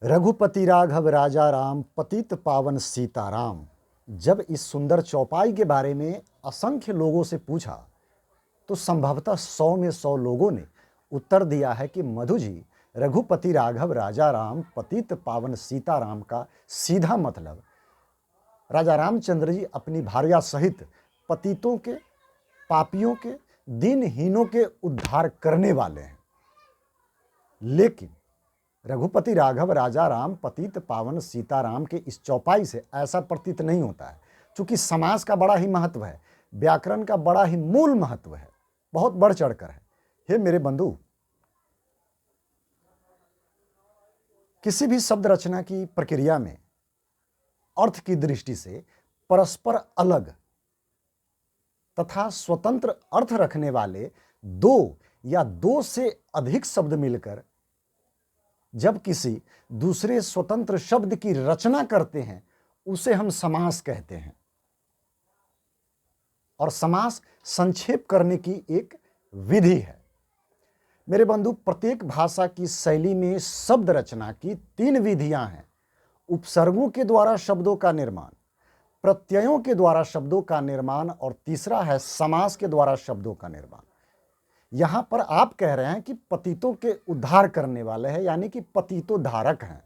रघुपति राघव राजा राम पतित पावन सीताराम। जब इस सुंदर चौपाई के बारे में असंख्य लोगों से पूछा तो संभवतः 100 में 100 लोगों ने उत्तर दिया है कि मधु जी, रघुपति राघव राजा राम पतित पावन सीताराम का सीधा मतलब राजा रामचंद्र जी अपनी भार्या सहित पतितों के, पापियों के, दीनहीनों के उद्धार करने वाले हैं। लेकिन रघुपति राघव राजा राम पतित पावन सीताराम के इस चौपाई से ऐसा प्रतीत नहीं होता है, क्योंकि समास का बड़ा ही महत्व है, व्याकरण का बड़ा ही मूल महत्व है, बहुत बढ़ चढ़कर है। हे मेरे बंधु, किसी भी शब्द रचना की प्रक्रिया में अर्थ की दृष्टि से परस्पर अलग तथा स्वतंत्र अर्थ रखने वाले दो या दो से अधिक शब्द मिलकर जब किसी दूसरे स्वतंत्र शब्द की रचना करते हैं उसे हम समास कहते हैं। और समास संक्षेप करने की एक विधि है। मेरे बंधु, प्रत्येक भाषा की शैली में शब्द रचना की 3 विधियां हैं। उपसर्गों के द्वारा शब्दों का निर्माण, प्रत्ययों के द्वारा शब्दों का निर्माण और तीसरा है समास के द्वारा शब्दों का निर्माण। यहां पर आप कह रहे हैं कि पतितों के उद्धार करने वाले हैं, यानी कि पतितोद्धारक हैं।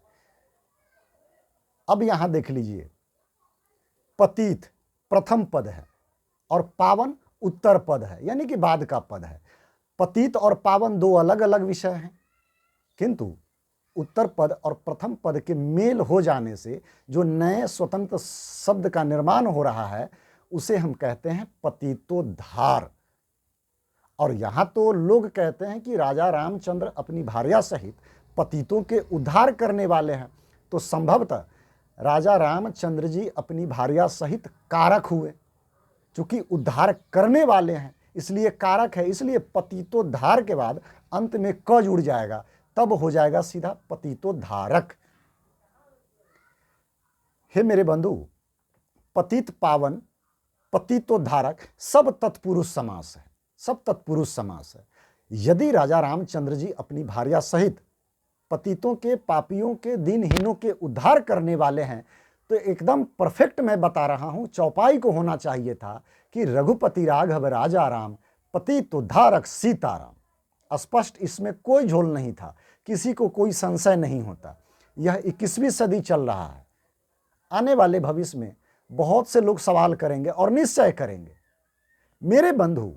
अब यहां देख लीजिए, पतित प्रथम पद है और पावन उत्तर पद है, यानी कि बाद का पद है। पतित और पावन 2 अलग अलग विषय हैं, किंतु उत्तर पद और प्रथम पद के मेल हो जाने से जो नए स्वतंत्र शब्द का निर्माण हो रहा है उसे हम कहते हैं पतितोद्धार। और यहां तो लोग कहते हैं कि राजा रामचंद्र अपनी भार्या सहित पतितों के उद्धार करने वाले हैं, तो संभवतः राजा रामचंद्र जी अपनी भार्या सहित कारक हुए, चूंकि उद्धार करने वाले हैं इसलिए कारक है, इसलिए पतितोद्धार के बाद अंत में क जुड़ जाएगा, तब हो जाएगा सीधा पतितोद्धारक। हे मेरे बंधु, पतित पावन पतितोद्धारक सब तत्पुरुष समास है, सब तत्पुरुष समास है। यदि राजा रामचंद्र जी अपनी भार्या सहित पतितों के, पापियों के, दीनहीनों के उद्धार करने वाले हैं तो एकदम परफेक्ट मैं बता रहा हूं, चौपाई को होना चाहिए था कि रघुपति राघव राजा राम पतितोद्धारक सीताराम। स्पष्ट, इसमें कोई झोल नहीं था, किसी को कोई संशय नहीं होता। यह 21वीं सदी चल रहा है। आने वाले भविष्य में बहुत से लोग सवाल करेंगे और निश्चय करेंगे। मेरे बंधु,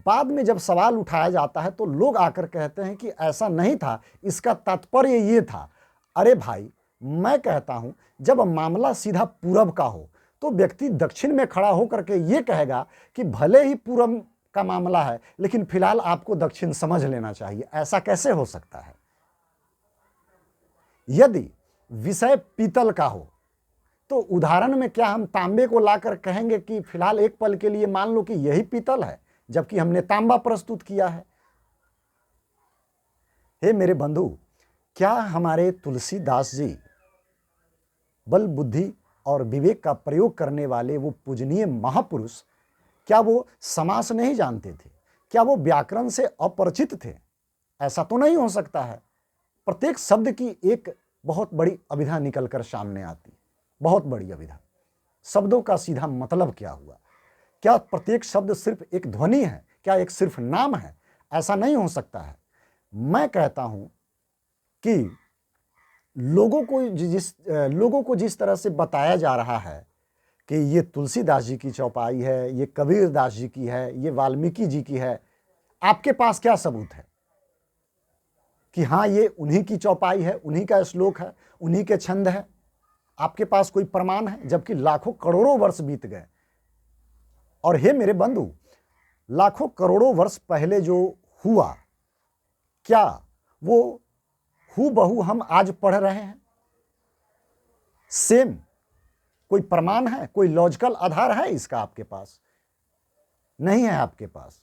बाद में जब सवाल उठाया जाता है तो लोग आकर कहते हैं कि ऐसा नहीं था, इसका तात्पर्य ये था। अरे भाई, मैं कहता हूं, जब मामला सीधा पूरब का हो तो व्यक्ति दक्षिण में खड़ा होकर के ये कहेगा कि भले ही पूरब का मामला है लेकिन फिलहाल आपको दक्षिण समझ लेना चाहिए। ऐसा कैसे हो सकता है? यदि विषय पीतल का हो तो उदाहरण में क्या हम तांबे को लाकर कहेंगे कि फिलहाल एक पल के लिए मान लो कि यही पीतल है, जबकि हमने तांबा प्रस्तुत किया है। हे मेरे बंधु, क्या हमारे तुलसीदास जी बल, बुद्धि और विवेक का प्रयोग करने वाले वो पूजनीय महापुरुष, क्या वो समास नहीं जानते थे? क्या वो व्याकरण से अपरिचित थे? ऐसा तो नहीं हो सकता है। प्रत्येक शब्द की एक बहुत बड़ी अभिधा निकलकर सामने आती, बहुत बड़ी अभिधा। शब्दों का सीधा मतलब क्या हुआ? क्या प्रत्येक शब्द सिर्फ एक ध्वनि है? क्या एक सिर्फ नाम है? ऐसा नहीं हो सकता है। मैं कहता हूं कि लोगों को जिस तरह से बताया जा रहा है कि ये तुलसीदास जी की चौपाई है, ये कबीरदास जी की है, ये वाल्मीकि जी की है, आपके पास क्या सबूत है कि हाँ ये उन्हीं की चौपाई है, उन्हीं का श्लोक है, उन्हीं के छंद है? आपके पास कोई प्रमाण है? जबकि लाखों करोड़ों वर्ष बीत गए। और हे मेरे बंधु, लाखों करोड़ों वर्ष पहले जो हुआ, क्या वो हूबहू हम आज पढ़ रहे हैं? सेम कोई प्रमाण है, कोई लॉजिकल आधार है इसका आपके पास? नहीं है आपके पास।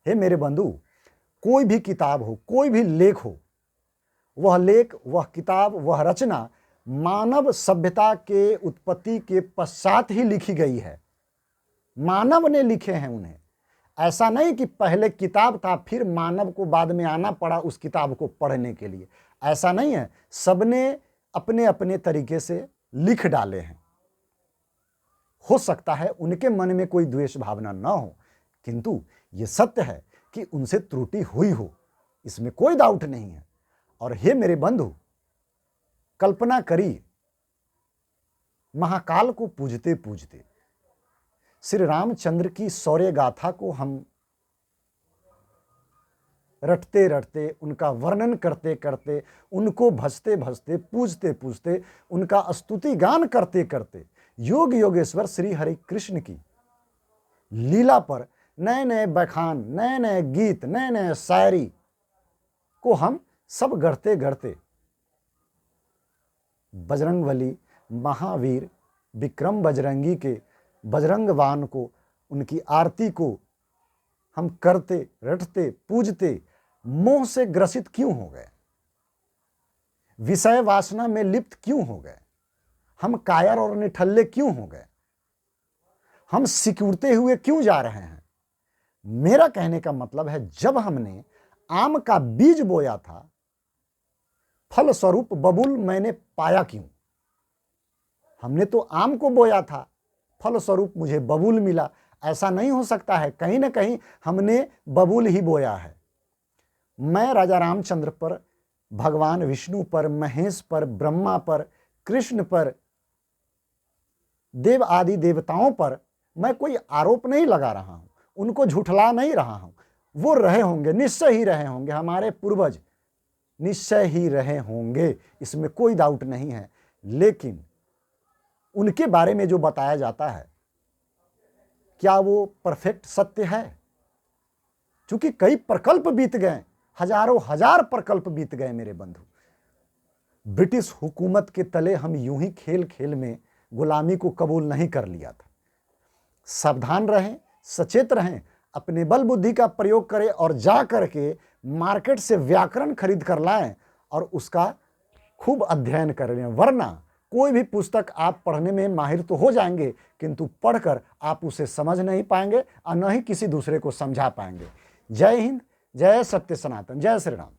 हे मेरे बंधु, कोई भी किताब हो, कोई भी लेख हो, वह लेख, वह किताब, वह रचना मानव सभ्यता के उत्पत्ति के पश्चात ही लिखी गई है। मानव ने लिखे हैं उन्हें। ऐसा नहीं कि पहले किताब था फिर मानव को बाद में आना पड़ा उस किताब को पढ़ने के लिए। ऐसा नहीं है। सबने अपने अपने तरीके से लिख डाले हैं। हो सकता है उनके मन में कोई द्वेष भावना न हो, किंतु यह सत्य है कि उनसे त्रुटि हुई हो, इसमें कोई डाउट नहीं है। और हे मेरे बंधु, कल्पना करिए, महाकाल को पूजते पूजते श्री रामचंद्र की शौर्य गाथा को हम रटते रटते, उनका वर्णन करते करते, उनको भजते भजते, पूजते पूजते, उनका स्तुति गान करते करते योग योगेश्वर श्री हरि कृष्ण की लीला पर नए नए बखान, नए नए गीत, नए नए शायरी को हम सब गढ़ते गढ़ते बजरंगबली, महावीर, विक्रम बजरंगी के बजरंगवान को, उनकी आरती को हम करते रटते पूजते मोह से ग्रसित क्यों हो गए, विषय वासना में लिप्त क्यों हो गए, हम कायर और निठल्ले क्यों हो गए, हम सिकुड़ते हुए क्यों जा रहे हैं। मेरा कहने का मतलब है, जब हमने आम का बीज बोया था, फल स्वरूप बबूल मैंने पाया क्यों। हमने तो आम को बोया था, फल स्वरूप मुझे बबूल मिला। ऐसा नहीं हो सकता है, कहीं ना कहीं हमने बबूल ही बोया है। मैं राजा रामचंद्र पर, भगवान विष्णु पर, महेश पर, ब्रह्मा पर, कृष्ण पर, देव आदि देवताओं पर मैं कोई आरोप नहीं लगा रहा हूं, उनको झुठला नहीं रहा हूं। वो रहे होंगे, निश्चय ही रहे होंगे, हमारे पूर्वज निश्चय ही रहे होंगे, इसमें कोई डाउट नहीं है। लेकिन उनके बारे में जो बताया जाता है, क्या वो परफेक्ट सत्य है? क्योंकि कई प्रकल्प बीत गए, हजारों हजार प्रकल्प बीत गए मेरे बंधु। ब्रिटिश हुकूमत के तले हम यूं ही खेल खेल में गुलामी को कबूल नहीं कर लिया था। सावधान रहें, सचेत रहें, अपने बल बुद्धि का प्रयोग करें और जा करके मार्केट से व्याकरण खरीद कर लाएं और उसका खूब अध्ययन करें। वरना कोई भी पुस्तक आप पढ़ने में माहिर तो हो जाएंगे, किंतु पढ़कर आप उसे समझ नहीं पाएंगे और न ही किसी दूसरे को समझा पाएंगे। जय हिंद, जय सत्य सनातन, जय श्री राम।